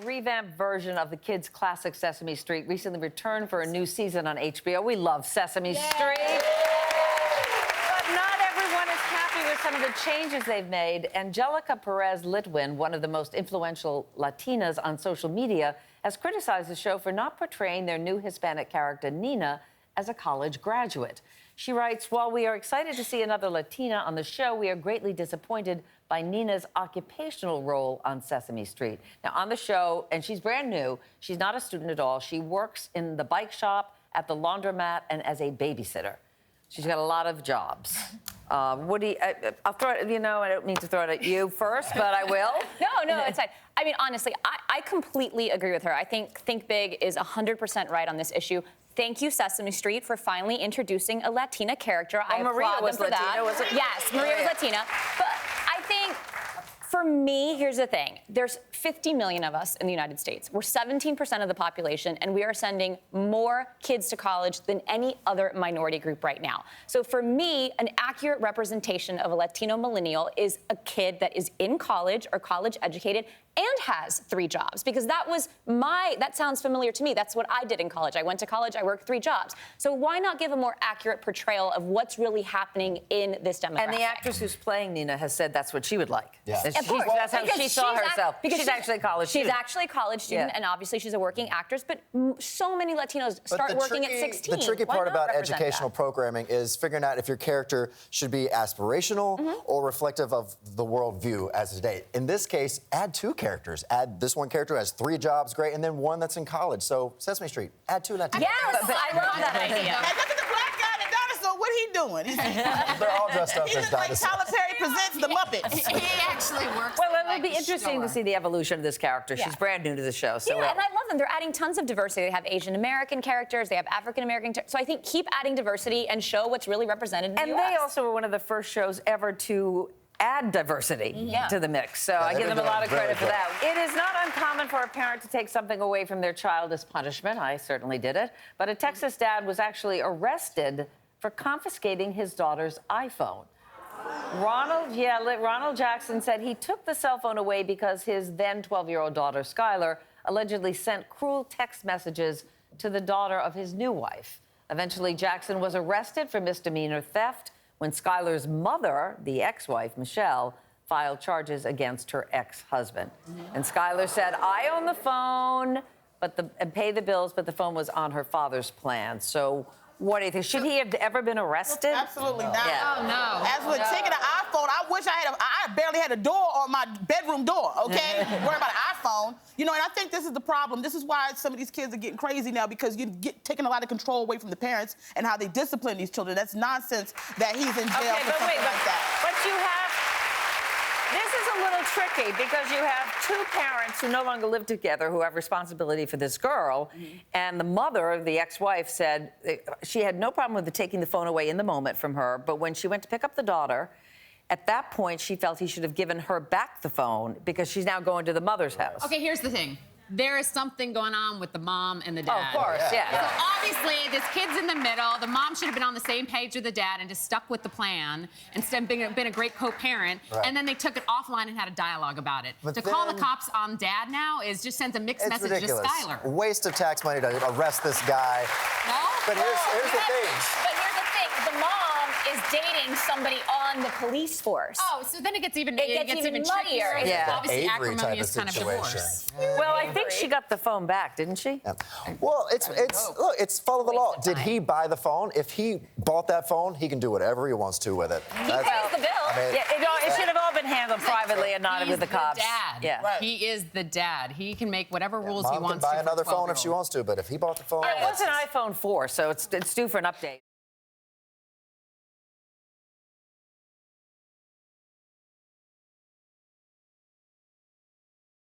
revamped version of the kids' classic Sesame Street recently returned for a new season on HBO. We love Sesame Street. But not everyone is happy with some of the changes they've made. Angelica Perez Litwin, one of the most influential Latinas on social media, has criticized the show for not portraying their new Hispanic character, Nina, as a college graduate. She writes, while we are excited to see another Latina on the show, we are greatly disappointed by Nina's occupational role on Sesame Street. Now, on the show, and she's brand new, she's not a student at all. She works in the bike shop, at the laundromat, and as a babysitter. She's got a lot of jobs. What do you, I'll throw it, you know, I don't mean to throw it at you first, but I will. No, it's fine. I mean, honestly, I completely agree with her. I think Big is 100% right on this issue. Thank you, Sesame Street, for finally introducing a Latina character. I Maria applaud was them for Latina, that. was it? Yes, Maria was Latina. But I think, for me, here's the thing. There's 50 million of us in the United States. We're 17% of the population, and we are sending more kids to college than any other minority group right now. So for me, an accurate representation of a Latino millennial is a kid that is in college or college educated and has 3 jobs, because that sounds familiar to me. That's what I did in college. I went to college, I worked 3 jobs. So why not give a more accurate portrayal of what's really happening in this demographic? And the actress who's playing Nina has said that's what she would like. Yeah. That's how she saw herself. Because she's actually a college student. She's actually a college student, and obviously she's a working actress, but so many Latinos start working at 16. The tricky part about educational programming is figuring out if your character should be aspirational or reflective of the worldview as today. In this case, add 2 characters. Add this one character who has 3 jobs, great, and then one that's in college. So Sesame Street, add 2 Latinos. Yes, I love that idea. And look at the black guy in the dinosaur. What he doing? They're all dressed up He as looks like dinosaurs. Tyler Perry presents the Muppets. He actually works. Well, it'll be interesting to see the evolution of this character. She's brand new to the show. So and I love them. They're adding tons of diversity. They have Asian American characters. They have African American. So I think keep adding diversity and show what's really represented in the US. they also were one of the first shows ever to add diversity to the mix. So I give them a lot of credit for that. It is not uncommon for a parent to take something away from their child as punishment. I certainly did it. But a Texas dad was actually arrested for confiscating his daughter's iPhone. Ronald Jackson said he took the cell phone away because his then 12-year-old daughter, Skylar, allegedly sent cruel text messages to the daughter of his new wife. Eventually, Jackson was arrested for misdemeanor theft when Skylar's mother, the ex-wife, Michelle, filed charges against her ex-husband. And Skylar said, I own the phone and pay the bills, but the phone was on her father's plan. So what do you think? Should he have ever been arrested? Absolutely not. Yeah. Oh, no. As for taking an iPhone, I wish I barely had a door on my bedroom door, okay? Worry about an iPhone. You know, and I think this is the problem. This is why some of these kids are getting crazy now, because you're taking a lot of control away from the parents and how they discipline these children. That's nonsense that he's in jail for something like that. But you have... This is a little tricky because you have 2 parents who no longer live together who have responsibility for this girl. And the mother, the ex-wife, said she had no problem with taking the phone away in the moment from her. But when she went to pick up the daughter, at that point, she felt he should have given her back the phone because she's now going to the mother's house. Okay, here's the thing. There is something going on with the mom and the dad. Oh, of course, yeah. So obviously, this kid's in the middle. The mom should have been on the same page with the dad and just stuck with the plan instead of been a great co-parent. Right. And then they took it offline and had a dialogue about it. But to call the cops on dad now just sends a mixed message ridiculous. to Skylar. Waste of tax money to arrest this guy. No? But here's the thing. But here's the thing. The mom is dating somebody on the police force. Oh, so then it gets even even trickier. muddier. It's Yeah. obviously Avery type of acrimonious kind of situation. divorce. Well, I think she got the phone back, didn't she? Yeah. Well, look, it's follow the law. Did he buy the phone? If he bought that phone, he can do whatever he wants to with it. He pays the bill. It should have all been handled privately and not with the cops. Dad. Yeah. Right. He is the dad. He can make whatever rules he Mom wants can buy to. another phone if she wants to, but if he bought the phone... It was an iPhone 4, so it's due for an update.